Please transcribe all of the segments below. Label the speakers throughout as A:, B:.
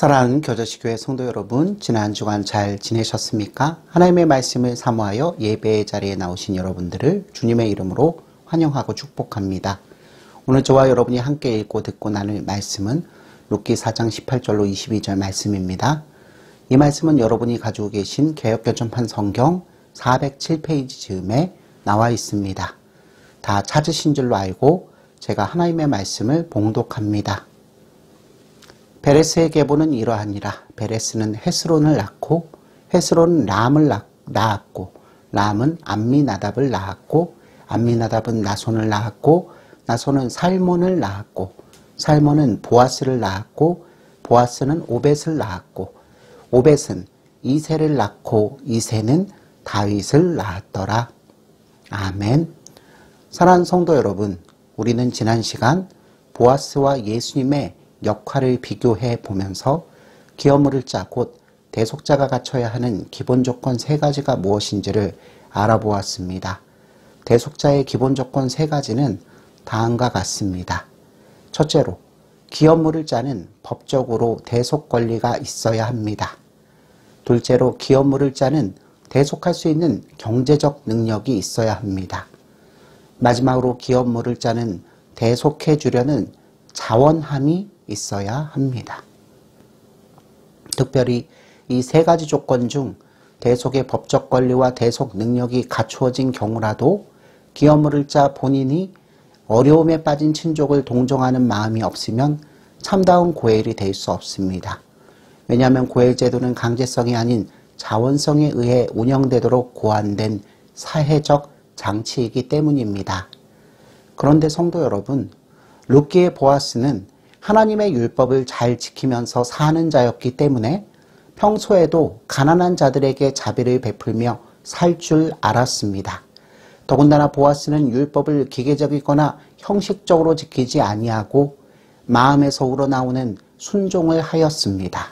A: 사랑하는 교저시교회 성도 여러분, 지난 주간 잘 지내셨습니까? 하나님의 말씀을 사모하여 예배의 자리에 나오신 여러분들을 주님의 이름으로 환영하고 축복합니다. 오늘 저와 여러분이 함께 읽고 듣고 나눌 말씀은 룻기 4장 18절로 22절 말씀입니다. 이 말씀은 여러분이 가지고 계신 개역개정판 성경 407페이지 즈음에 나와 있습니다. 다 찾으신 줄로 알고 제가 하나님의 말씀을 봉독합니다. 베레스의 계보는 이러하니라. 베레스는 헤스론을 낳고 헤스론은 람을 낳았고 람은 암미나답을 낳았고 암미나답은 나손을 낳았고 나손은 살몬을 낳았고 살몬은 보아스를 낳았고 보아스는 오벳을 낳았고 오벳은 이새를 낳고 이새는 다윗을 낳았더라. 아멘. 사랑하는 성도 여러분, 우리는 지난 시간 보아스와 예수님의 역할을 비교해 보면서 기업물을 짜 곧 대속자가 갖춰야 하는 기본 조건 3가지가 무엇인지를 알아보았습니다. 대속자의 기본 조건 3가지는 다음과 같습니다. 첫째로, 기업물을 짜는 법적으로 대속 권리가 있어야 합니다. 둘째로, 기업물을 짜는 대속할 수 있는 경제적 능력이 있어야 합니다. 마지막으로, 기업물을 짜는 대속해 주려는 자원함이 있어야 합니다. 특별히 이 3가지 조건 중 대속의 법적 권리와 대속 능력이 갖추어진 경우라도 기업물을 짜 본인이 어려움에 빠진 친족을 동정하는 마음이 없으면 참다운 고엘이 될 수 없습니다. 왜냐하면 고엘 제도는 강제성이 아닌 자원성에 의해 운영되도록 고안된 사회적 장치이기 때문입니다. 그런데 성도 여러분, 룻기의 보아스는 하나님의 율법을 잘 지키면서 사는 자였기 때문에 평소에도 가난한 자들에게 자비를 베풀며 살 줄 알았습니다. 더군다나 보아스는 율법을 기계적이거나 형식적으로 지키지 아니하고 마음에서 우러나오는 순종을 하였습니다.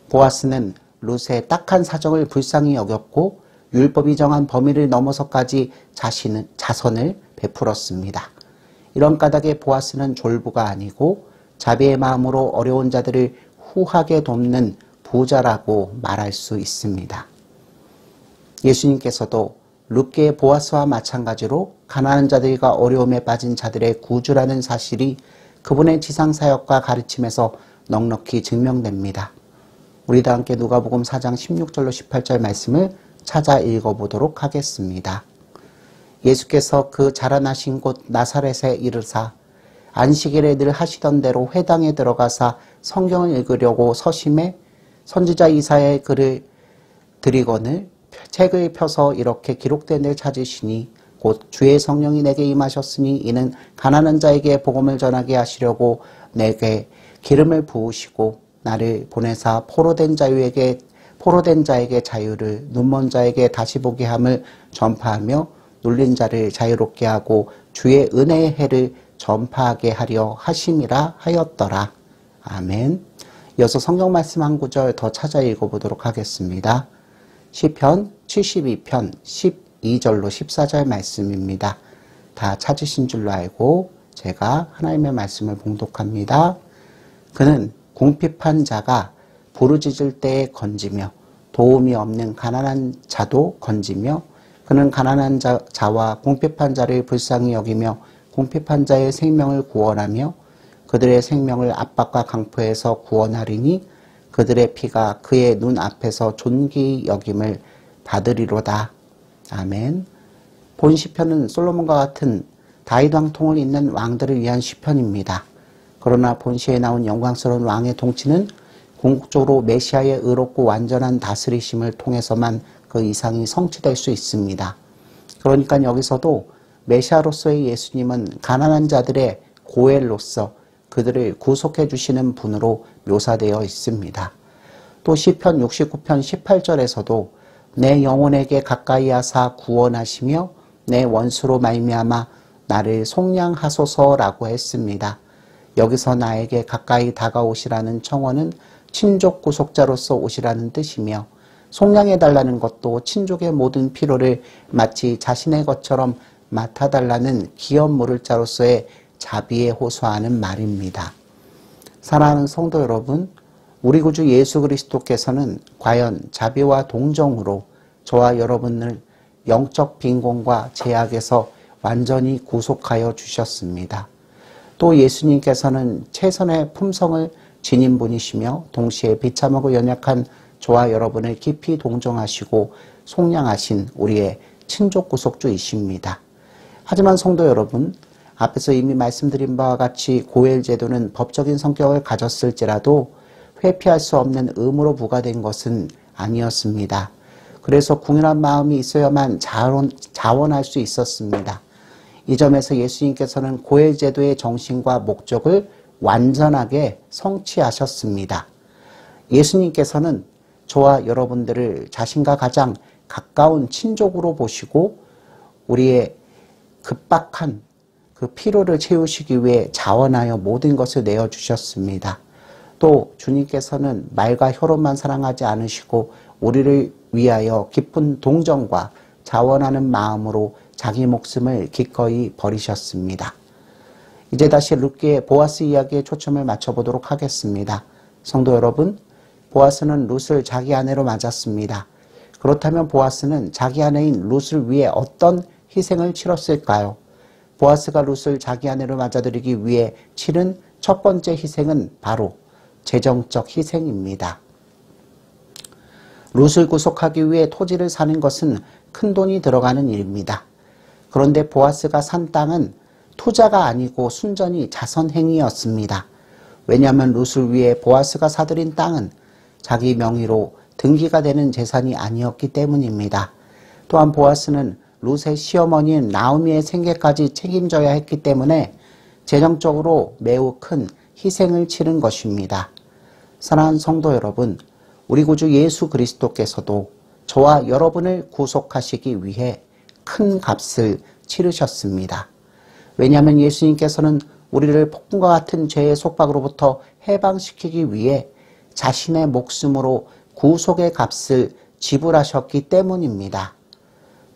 A: 보아스는 룻의 딱한 사정을 불쌍히 여겼고 율법이 정한 범위를 넘어서까지 자선을 베풀었습니다. 이런 까닭에 보아스는 졸부가 아니고 자비의 마음으로 어려운 자들을 후하게 돕는 부자라고 말할 수 있습니다. 예수님께서도 룻기의 보아스와 마찬가지로 가난한 자들과 어려움에 빠진 자들의 구주라는 사실이 그분의 지상사역과 가르침에서 넉넉히 증명됩니다. 우리도 함께 누가복음 4장 16절로 18절 말씀을 찾아 읽어보도록 하겠습니다. 예수께서 그 자라나신 곳 나사렛에 이르사 안식일에 늘 하시던 대로 회당에 들어가사 성경을 읽으려고 서심해 선지자 이사야의 글을 드리거늘 책을 펴서 이렇게 기록된 데 찾으시니 곧 주의 성령이 내게 임하셨으니 이는 가난한 자에게 복음을 전하게 하시려고 내게 기름을 부으시고 나를 보내사 포로된 자에게 자유를 눈먼 자에게 다시 보게 함을 전파하며 눌린 자를 자유롭게 하고 주의 은혜의 해를 전파하게 하려 하심이라 하였더라. 아멘. 이어서 성경 말씀 한 구절 더 찾아 읽어보도록 하겠습니다. 시편 72편 12절로 14절 말씀입니다. 다 찾으신 줄로 알고 제가 하나님의 말씀을 봉독합니다. 그는 궁핍한 자가 부르짖을 때에 건지며 도움이 없는 가난한 자도 건지며 그는 가난한 자와 궁핍한 자를 불쌍히 여기며 궁핍한 자의 생명을 구원하며 그들의 생명을 압박과 강포에서 구원하리니 그들의 피가 그의 눈 앞에서 존귀 여김을 받으리로다. 아멘. 본 시편은 솔로몬과 같은 다윗 왕통을 잇는 왕들을 위한 시편입니다. 그러나 본시에 나온 영광스러운 왕의 통치는 궁극적으로 메시아의 의롭고 완전한 다스리심을 통해서만 그 이상이 성취될 수 있습니다. 그러니까 여기서도 메시아로서의 예수님은 가난한 자들의 고엘로서 그들을 구속해 주시는 분으로 묘사되어 있습니다. 또 시편 69편 18절에서도 내 영혼에게 가까이 하사 구원하시며 내 원수로 말미암아 나를 속량하소서라고 했습니다. 여기서 나에게 가까이 다가오시라는 청원은 친족 구속자로서 오시라는 뜻이며 속량해달라는 것도 친족의 모든 필요를 마치 자신의 것처럼 맡아달라는 기업물을 자로서의 자비에 호소하는 말입니다. 사랑하는 성도 여러분, 우리 구주 예수 그리스도께서는 과연 자비와 동정으로 저와 여러분을 영적 빈곤과 제약에서 완전히 구속하여 주셨습니다. 또 예수님께서는 최선의 품성을 지닌 분이시며 동시에 비참하고 연약한 저와 여러분을 깊이 동정하시고 속량하신 우리의 친족 구속주이십니다. 하지만 성도 여러분, 앞에서 이미 말씀드린 바와 같이 고엘 제도는 법적인 성격을 가졌을지라도 회피할 수 없는 의무로 부과된 것은 아니었습니다. 그래서 궁일한 마음이 있어야만 자원할 수 있었습니다. 이 점에서 예수님께서는 고엘 제도의 정신과 목적을 완전하게 성취하셨습니다. 예수님께서는 저와 여러분들을 자신과 가장 가까운 친족으로 보시고 우리의 급박한 그 필요를 채우시기 위해 자원하여 모든 것을 내어주셨습니다. 또 주님께서는 말과 혀로만 사랑하지 않으시고 우리를 위하여 깊은 동정과 자원하는 마음으로 자기 목숨을 기꺼이 버리셨습니다. 이제 다시 룻기의 보아스 이야기에 초점을 맞춰보도록 하겠습니다. 성도 여러분, 보아스는 룻을 자기 아내로 맞았습니다. 그렇다면 보아스는 자기 아내인 룻을 위해 어떤 희생을 치렀을까요? 보아스가 룻을 자기 아내로 맞아들이기 위해 치른 첫 번째 희생은 바로 재정적 희생입니다. 룻을 구속하기 위해 토지를 사는 것은 큰 돈이 들어가는 일입니다. 그런데 보아스가 산 땅은 투자가 아니고 순전히 자선행위였습니다. 왜냐하면 룻을 위해 보아스가 사들인 땅은 자기 명의로 등기가 되는 재산이 아니었기 때문입니다. 또한 보아스는 룻의 시어머니인 나오미의 생계까지 책임져야 했기 때문에 재정적으로 매우 큰 희생을 치른 것입니다. 사랑하는 성도 여러분, 우리 구주 예수 그리스도께서도 저와 여러분을 구속하시기 위해 큰 값을 치르셨습니다. 왜냐하면 예수님께서는 우리를 폭풍과 같은 죄의 속박으로부터 해방시키기 위해 자신의 목숨으로 구속의 값을 지불하셨기 때문입니다.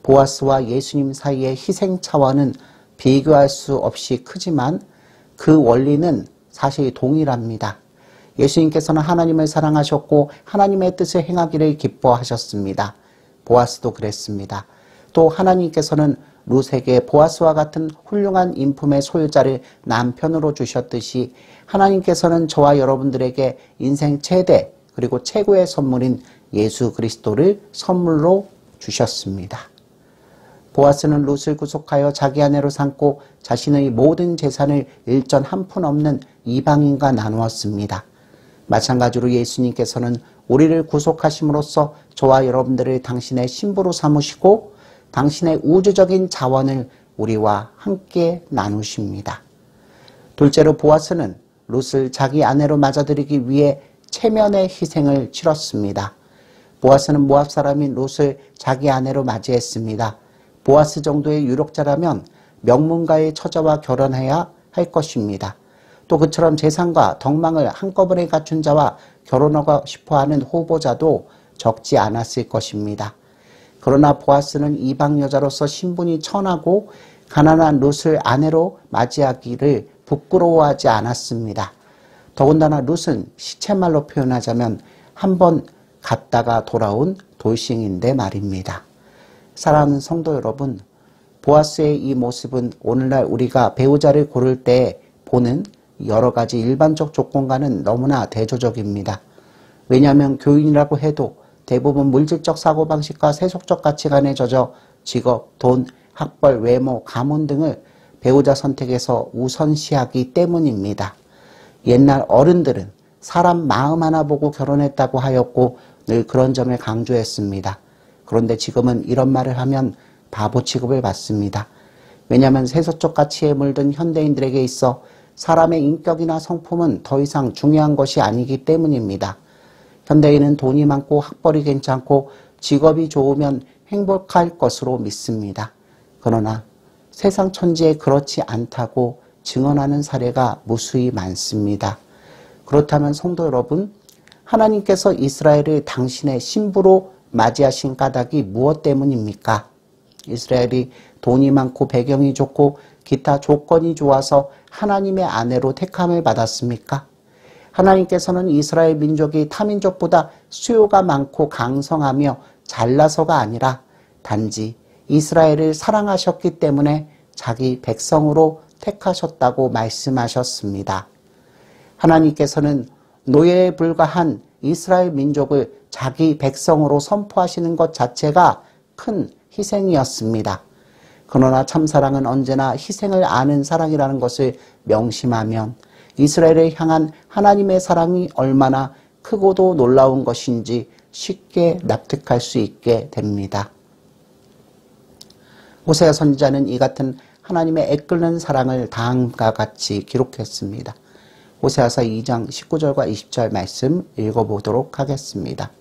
A: 보아스와 예수님 사이의 희생 차원은 비교할 수 없이 크지만 그 원리는 사실 동일합니다. 예수님께서는 하나님을 사랑하셨고 하나님의 뜻을 행하기를 기뻐하셨습니다. 보아스도 그랬습니다. 또 하나님께서는 룻에게 보아스와 같은 훌륭한 인품의 소유자를 남편으로 주셨듯이 하나님께서는 저와 여러분들에게 인생 최대 그리고 최고의 선물인 예수 그리스도를 선물로 주셨습니다. 보아스는 룻을 구속하여 자기 아내로 삼고 자신의 모든 재산을 일전 한 푼 없는 이방인과 나누었습니다. 마찬가지로 예수님께서는 우리를 구속하심으로써 저와 여러분들을 당신의 신부로 삼으시고 당신의 우주적인 자원을 우리와 함께 나누십니다. 둘째로 보아스는 룻을 자기 아내로 맞아들이기 위해 체면의 희생을 치렀습니다. 보아스는 모압 사람인 룻을 자기 아내로 맞이했습니다. 보아스 정도의 유력자라면 명문가의 처자와 결혼해야 할 것입니다. 또 그처럼 재산과 덕망을 한꺼번에 갖춘 자와 결혼하고 싶어하는 후보자도 적지 않았을 것입니다. 그러나 보아스는 이방 여자로서 신분이 천하고 가난한 룻을 아내로 맞이하기를 부끄러워하지 않았습니다. 더군다나 룻은 시쳇말로 표현하자면 한번 갔다가 돌아온 돌싱인데 말입니다. 사랑하는 성도 여러분, 보아스의 이 모습은 오늘날 우리가 배우자를 고를 때 보는 여러 가지 일반적 조건과는 너무나 대조적입니다. 왜냐하면 교인이라고 해도 대부분 물질적 사고방식과 세속적 가치관에 젖어 직업, 돈, 학벌, 외모, 가문 등을 배우자 선택에서 우선시하기 때문입니다. 옛날 어른들은 사람 마음 하나 보고 결혼했다고 하였고 늘 그런 점을 강조했습니다. 그런데 지금은 이런 말을 하면 바보 취급을 받습니다. 왜냐하면 세속적 가치에 물든 현대인들에게 있어 사람의 인격이나 성품은 더 이상 중요한 것이 아니기 때문입니다. 현대인은 돈이 많고 학벌이 괜찮고 직업이 좋으면 행복할 것으로 믿습니다. 그러나 세상 천지에 그렇지 않다고 증언하는 사례가 무수히 많습니다. 그렇다면 성도 여러분, 하나님께서 이스라엘을 당신의 신부로 맞이하신 까닭이 무엇 때문입니까? 이스라엘이 돈이 많고 배경이 좋고 기타 조건이 좋아서 하나님의 아내로 택함을 받았습니까? 하나님께서는 이스라엘 민족이 타민족보다 수요가 많고 강성하며 잘나서가 아니라 단지 이스라엘을 사랑하셨기 때문에 자기 백성으로 택하셨다고 말씀하셨습니다. 하나님께서는 노예에 불과한 이스라엘 민족을 자기 백성으로 선포하시는 것 자체가 큰 희생이었습니다. 그러나 참사랑은 언제나 희생을 아는 사랑이라는 것을 명심하면 이스라엘을 향한 하나님의 사랑이 얼마나 크고도 놀라운 것인지 쉽게 납득할 수 있게 됩니다. 호세아 선지자는 이 같은 하나님의 애끓는 사랑을 다음과 같이 기록했습니다. 호세아서 2장 19절과 20절 말씀 읽어보도록 하겠습니다.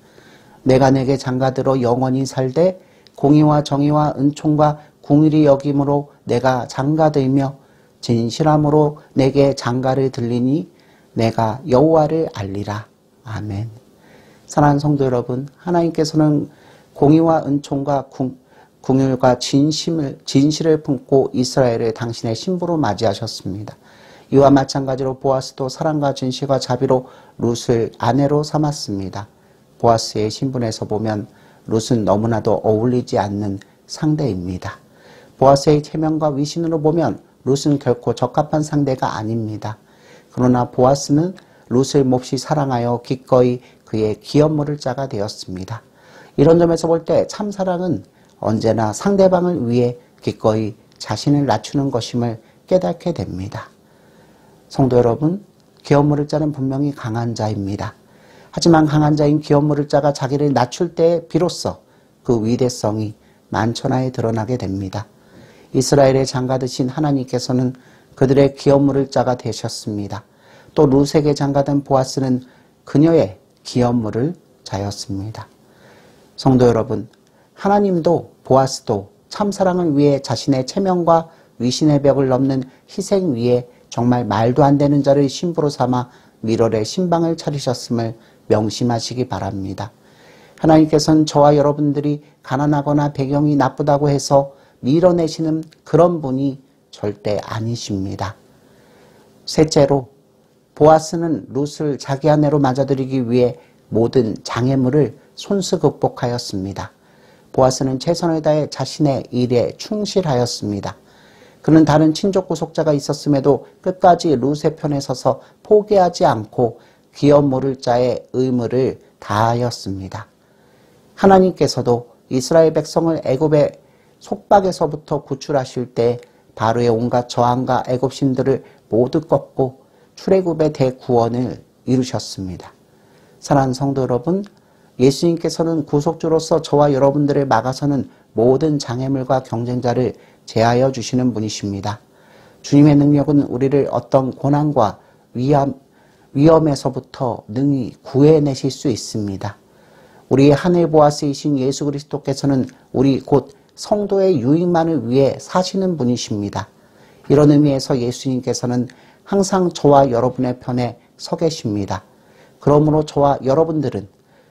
A: 내가 내게 장가들어 영원히 살되 공의와 정의와 은총과 궁일이 여김으로 내가 장가들며 진실함으로 내게 장가를 들리니 내가 여호와를 알리라. 아멘. 사랑하는 성도 여러분, 하나님께서는 공의와 은총과 궁율과 진실을 품고 이스라엘을 당신의 신부로 맞이하셨습니다. 이와 마찬가지로 보아스도 사랑과 진실과 자비로 룻을 아내로 삼았습니다. 보아스의 신분에서 보면 룻은 너무나도 어울리지 않는 상대입니다. 보아스의 체면과 위신으로 보면 룻은 결코 적합한 상대가 아닙니다. 그러나 보아스는 룻을 몹시 사랑하여 기꺼이 그의 기업물을 짜가 되었습니다. 이런 점에서 볼 때 참사랑은 언제나 상대방을 위해 기꺼이 자신을 낮추는 것임을 깨닫게 됩니다. 성도 여러분, 기업물을 짜는 분명히 강한 자입니다. 하지만 강한 자인 기업물을 짜가 자기를 낮출 때 비로소 그 위대성이 만천하에 드러나게 됩니다. 이스라엘의 장가드신 하나님께서는 그들의 기업물을 짜가 되셨습니다. 또 룻에게 장가든 보아스는 그녀의 기업물을 자였습니다. 성도 여러분, 하나님도 보아스도 참사랑을 위해 자신의 체면과 위신의 벽을 넘는 희생 위에 정말 말도 안 되는 자를 신부로 삼아 미럴의 신방을 차리셨음을 명심하시기 바랍니다. 하나님께서는 저와 여러분들이 가난하거나 배경이 나쁘다고 해서 밀어내시는 그런 분이 절대 아니십니다. 셋째로 보아스는 룻을 자기 아내로 맞아들이기 위해 모든 장애물을 손수 극복하였습니다. 보아스는 최선을 다해 자신의 일에 충실하였습니다. 그는 다른 친족 구속자가 있었음에도 끝까지 룻의 편에 서서 포기하지 않고 기업 모를 자의 의무를 다하였습니다. 하나님께서도 이스라엘 백성을 애굽의 속박에서부터 구출하실 때 바로의 온갖 저항과 애굽신들을 모두 꺾고 출애굽의 대구원을 이루셨습니다. 사랑하는 성도 여러분, 예수님께서는 구속주로서 저와 여러분들을 막아서는 모든 장애물과 경쟁자를 제하여 주시는 분이십니다. 주님의 능력은 우리를 어떤 고난과 위험에서부터 능히 구해내실 수 있습니다. 우리의 하늘 보아스이신 예수 그리스도께서는 우리 곧 성도의 유익만을 위해 사시는 분이십니다. 이런 의미에서 예수님께서는 항상 저와 여러분의 편에 서 계십니다. 그러므로 저와 여러분들은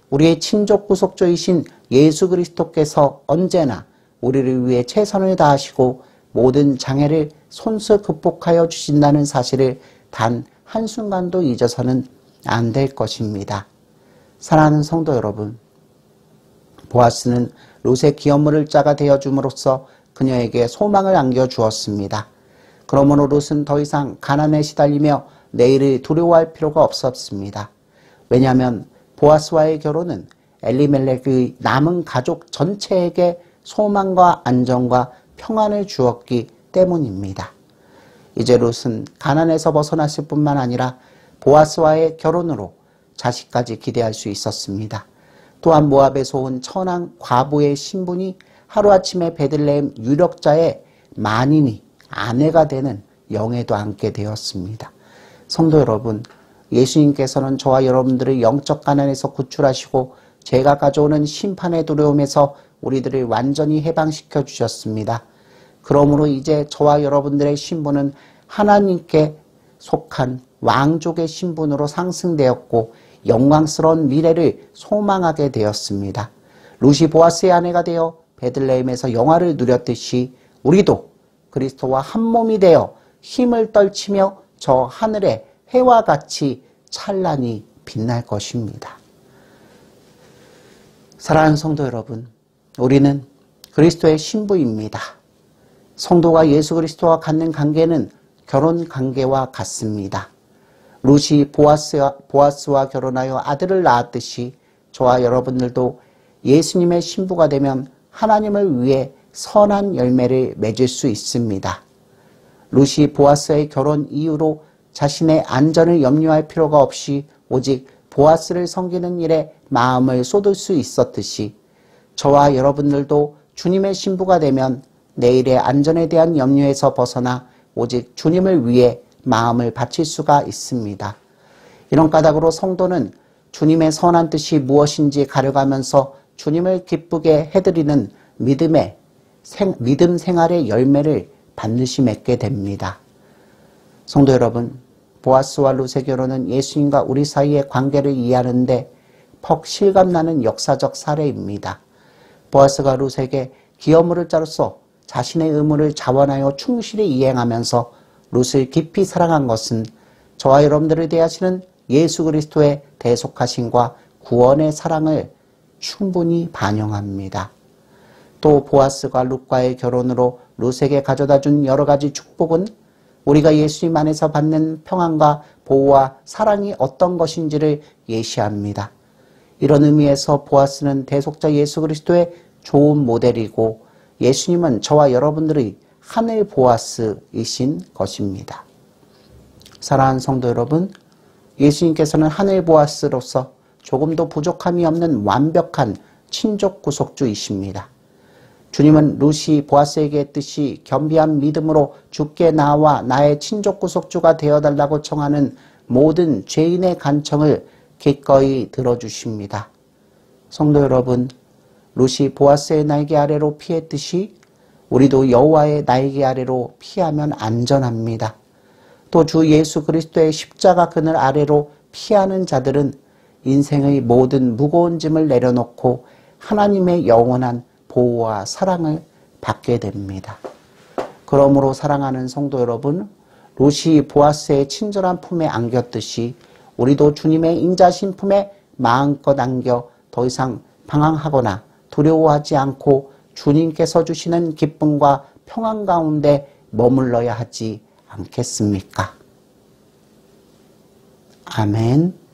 A: 우리의 친족 구속주이신 예수 그리스도께서 언제나 우리를 위해 최선을 다하시고 모든 장애를 손수 극복하여 주신다는 사실을 단 한순간도 잊어서는 안 될 것입니다. 사랑하는 성도 여러분, 보아스는 룻의 기업물을 짜가 되어줌으로써 그녀에게 소망을 안겨주었습니다. 그러므로 룻은 더 이상 가난에 시달리며 내일을 두려워할 필요가 없었습니다. 왜냐하면 보아스와의 결혼은 엘리멜렉의 남은 가족 전체에게 소망과 안정과 평안을 주었기 때문입니다. 이제 룻은 가난에서 벗어났을 뿐만 아니라 보아스와의 결혼으로 자식까지 기대할 수 있었습니다. 또한 모압에서 온 천한 과부의 신분이 하루아침에 베들레헴 유력자의 만인이 아내가 되는 영예도 안게 되었습니다. 성도 여러분, 예수님께서는 저와 여러분들을 영적 가난에서 구출하시고 죄가 가져오는 심판의 두려움에서 우리들을 완전히 해방시켜 주셨습니다. 그러므로 이제 저와 여러분들의 신분은 하나님께 속한 왕족의 신분으로 상승되었고 영광스러운 미래를 소망하게 되었습니다. 룻이 보아스의 아내가 되어 베들레헴에서 영화를 누렸듯이 우리도 그리스도와 한 몸이 되어 힘을 떨치며 저 하늘의 해와 같이 찬란히 빛날 것입니다. 사랑하는 성도 여러분, 우리는 그리스도의 신부입니다. 성도가 예수 그리스도와 갖는 관계는 결혼 관계와 같습니다. 룻이 보아스와 결혼하여 아들을 낳았듯이 저와 여러분들도 예수님의 신부가 되면 하나님을 위해 선한 열매를 맺을 수 있습니다. 룻이 보아스의 결혼 이후로 자신의 안전을 염려할 필요가 없이 오직 보아스를 섬기는 일에 마음을 쏟을 수 있었듯이 저와 여러분들도 주님의 신부가 되면 내일의 안전에 대한 염려에서 벗어나 오직 주님을 위해 마음을 바칠 수가 있습니다. 이런 까닭으로 성도는 주님의 선한 뜻이 무엇인지 가려가면서 주님을 기쁘게 해드리는 믿음 생활의 열매를 반드시 맺게 됩니다. 성도 여러분, 보아스와 룻의 결혼은 예수님과 우리 사이의 관계를 이해하는데 퍽 실감나는 역사적 사례입니다. 보아스가 룻에게 기업물을 자로서 자신의 의무를 자원하여 충실히 이행하면서 룻을 깊이 사랑한 것은 저와 여러분들을 대하시는 예수 그리스도의 대속하심과 구원의 사랑을 충분히 반영합니다. 또 보아스가 룻과의 결혼으로 룻에게 가져다 준 여러 가지 축복은 우리가 예수님 안에서 받는 평안과 보호와 사랑이 어떤 것인지를 예시합니다. 이런 의미에서 보아스는 대속자 예수 그리스도의 좋은 모델이고 예수님은 저와 여러분들의 하늘 보아스이신 것입니다. 사랑하는 성도 여러분, 예수님께서는 하늘 보아스로서 조금도 부족함이 없는 완벽한 친족 구속주이십니다. 주님은 룻이 보아스에게 했듯이 겸비한 믿음으로 주께 나와 나의 친족 구속주가 되어달라고 청하는 모든 죄인의 간청을 기꺼이 들어주십니다. 성도 여러분, 룻이 보아스의 날개 아래로 피했듯이 우리도 여호와의 날개 아래로 피하면 안전합니다. 또 주 예수 그리스도의 십자가 그늘 아래로 피하는 자들은 인생의 모든 무거운 짐을 내려놓고 하나님의 영원한 보호와 사랑을 받게 됩니다. 그러므로 사랑하는 성도 여러분, 룻이 보아스의 친절한 품에 안겼듯이 우리도 주님의 인자신 품에 마음껏 안겨 더 이상 방황하거나 두려워하지 않고 주님께서 주시는 기쁨과 평안 가운데 머물러야 하지 않겠습니까? 아멘.